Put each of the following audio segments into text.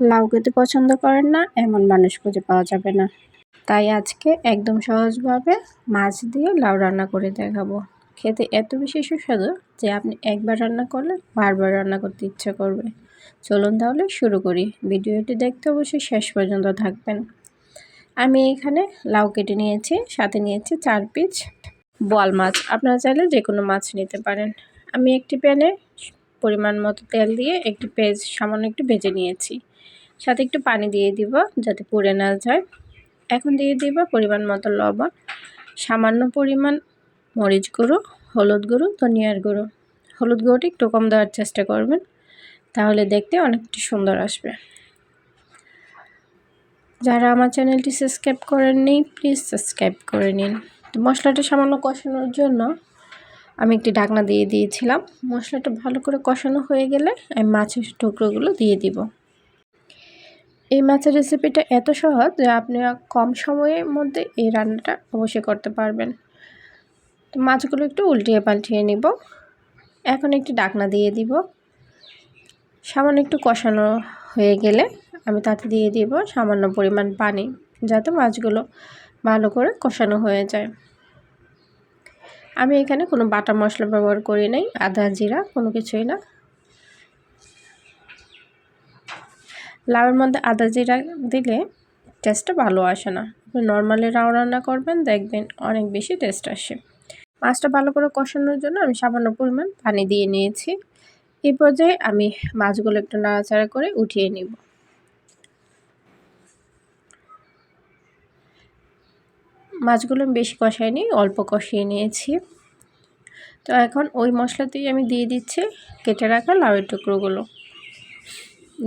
লাউ খেতে পছন্দ করেন না এমন মানুষ খুঁজে পাওয়া যাবে না। তাই আজকে একদম সহজভাবে মাছ দিয়ে লাউ রান্না করে দেখাবো। খেতে এত বেশি সুস্বাদু যে আপনি একবার রান্না করলে বারবার রান্না করতে ইচ্ছে করবে। চলুন তাহলে শুরু করি। ভিডিওটি দেখতে অবশ্যই শেষ পর্যন্ত থাকবেন। আমি এখানে লাউ কেটে নিয়েছি, সাথে নিয়েছি 4 পিস বোয়াল মাছ। আপনারা চাইলে যে কোনো মাছ নিতে পারেন। আমি একটি প্যানে পরিমাণ মতো তেল দিয়ে একটি পেঁয়াজ সামান্য একটু ভেজে নিয়েছি। সাথে একটু পানি দিয়ে দিব যাতে পুড়ে না যায়। এখন দিয়ে দিব পরিমাণ মতো লবণ, সামান্য পরিমাণ মরিচ গুঁড়ো, হলুদ গুঁড়ো, ধনিয়ার গুঁড়ো। হলুদ গুঁড়োটি একটু কম দেওয়ার চেষ্টা করবেন, তাহলে দেখতে অনেকটা সুন্দর আসবে। যারা আমার চ্যানেলটি সাবস্ক্রাইব করেননি প্লিজ সাবস্ক্রাইব করে নিন। তো মশলাটা সামান্য কষানোর জন্য আমি একটি ঢাকনা দিয়ে দিয়েছিলাম। মশলাটা ভালো করে কষানো হয়ে গেলে আমি মাছের টুকরোগুলো দিয়ে দিব। এই মাছের রেসিপিটা এত সহজ যে আপনি কম সময়ের মধ্যে এই রান্নাটা অবশ্যই করতে পারবেন। তো মাছগুলো একটু উল্টিয়ে পাল্টিয়ে নিব। এখন একটি ঢাকনা দিয়ে দিব। সামান্য একটু কষানো হয়ে গেলে আমি তাতে দিয়ে দিব সামান্য পরিমাণ পানি, যাতে মাছগুলো ভালো করে কষানো হয়ে যায়। আমি এখানে কোনো বাটা মশলা ব্যবহার করি নাই, আদা জিরা কোনো কিছুই না। লাউয়ের মধ্যে আদা জিরা দিলে টেস্টটা ভালো আসে না। আপনি নর্মালি লাউ রান্না করবেন, দেখবেন অনেক বেশি টেস্ট আসে। মাছটা ভালো করে কষানোর জন্য আমি সামান্য পরিমাণ পানি দিয়ে নিয়েছি। এই পর্যায়ে আমি মাছগুলো একটু নাড়াচাড়া করে উঠিয়ে নিব। মাছগুলো বেশি কষাইনি, অল্প কষিয়ে নিয়েছি। তো এখন ওই মশলাতেই আমি দিয়ে দিচ্ছি কেটে রাখা লাউয়ের টুকরোগুলো,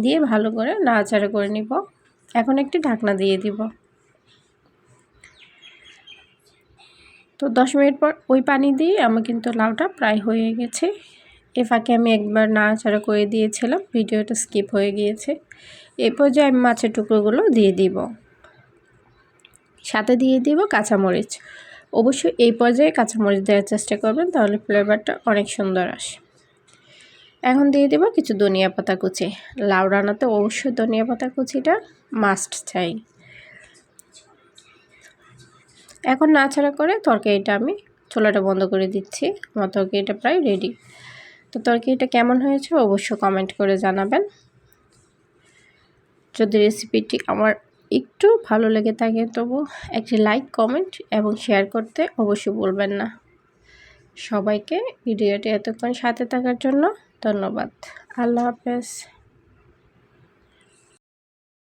দিয়ে ভালো করে নাড়াচাড়া করে নিব। এখন একটি ঢাকনা দিয়ে দিব। তো 10 মিনিট পর ওই পানি দিয়ে আমার কিন্তু লাউটা প্রায় হয়ে গেছে। এ ফাঁকে আমি একবার নাড়াচাড়া করে দিয়েছিলাম, ভিডিওটা স্কিপ হয়ে গিয়েছে। এই পর্যায়ে আমি মাছের টুকরোগুলো দিয়ে দিব, সাথে দিয়ে দিব কাঁচামরিচ। অবশ্যই এই পর্যায়ে কাঁচামরিচ দেওয়ার চেষ্টা করবেন, তাহলে ফ্লেভারটা অনেক সুন্দর আসে। এখন দিয়ে দেব কিছু ধনিয়া পাতা কুচি। লাউ রান্নাতে অবশ্যই ধনিয়া পাতা কুচিটা মাস্ট চাই। এখন নাড়াচাড়া করে তরকারিটা আমি চুলাটা বন্ধ করে দিচ্ছি। আমার তরকারিটা প্রায় রেডি। তো তরকারিটা কেমন হয়েছে অবশ্যই কমেন্ট করে জানাবেন। যদি রেসিপিটি আমার একটু ভালো লেগে থাকে তবু একটি লাইক, কমেন্ট এবং শেয়ার করতে অবশ্যই ভুলবেন না। সবাইকে ভিডিওটি এতক্ষণ সাথে থাকার জন্য ধন্যবাদ। আল্লাহ হাফেজ।